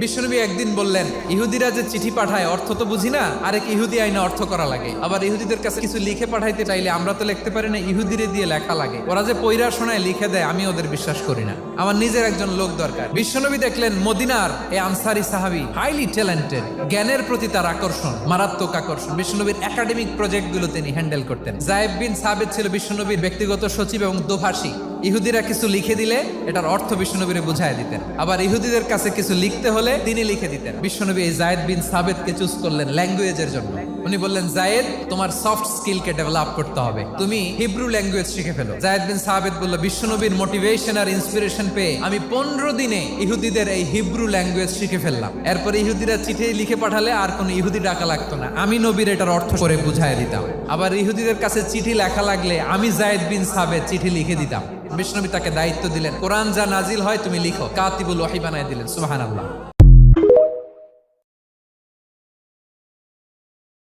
বিশ্বনবী একদিন বললেন, ইহুদিরা যে চিঠি পাঠায় অর্থ তো বুঝি না, আরেক ইহুদি আইনে অর্থ করা লাগে। আবার ইহুদিদের কাছে কিছু লিখে পাঠাইতে চাইলে আমরা তো লিখতে পারি না, ইহুদিরে দিয়ে লেখা লাগে। ওরা যে পয়রা শোনায় লিখে দেয়, আমি ওদের বিশ্বাস করি না। আমার নিজের একজন লোক দরকার। বিশ্বনবী দেখলেন মদিনার এই আনসারি সাহাবী হাইলি ট্যালেন্টেড, জ্ঞানের প্রতি তার আকর্ষণ, মারাত্মক আকর্ষণ। বিশ্বনবীর একাডেমিক প্রজেক্ট গুলো তিনি হ্যান্ডেল করতেন। যায়েদ বিন সাবিত ছিল বিশ্বনবীর ব্যক্তিগত সচিব এবং দোভাষী। ইহুদিরা কিছু লিখে দিলে এটার অর্থ বিশ্বনবীরে বুঝায় দিতেন। আবার ইহুদিদের কাছে কিছু লিখতে হলে তিনি লিখে দিতেন। বিশ্বনবী এই যায়েদ বিন সাবিতকে চুজ করলেন ল্যাঙ্গুয়েজের জন্য। উনি বললেন, যায়েদ, তোমার সফট স্কিলকে ডেভেলপ করতে হবে, তুমি হিব্রু ল্যাঙ্গুয়েজ শিখে ফেলো। যায়েদ বিন সাবিত বলল, বিশ্বনবীর মোটিভেশন আর ইন্সপিরেশন পেয়ে আমি 15 দিনে ইহুদিদের এই হিব্রু ল্যাঙ্গুয়েজ শিখে ফেললাম। এরপরে ইহুদিরা চিঠি লিখে পাঠালে আর কোনো ইহুদি ডাকা লাগতো না, আমি নবীর এটার অর্থ করে বুঝায় দিতাম। আবার ইহুদিদের কাছে চিঠি লেখা লাগলে আমি যায়েদ বিন সাবিত চিঠি লিখে দিতাম। বিশ্বনবী তাকে দায়িত্ব দিলেন, কোরআন যা নাজিল হয় তুমি লিখো, কাতিবুল ওয়াহি বানায় দিলেন। সুবহানাল্লাহ।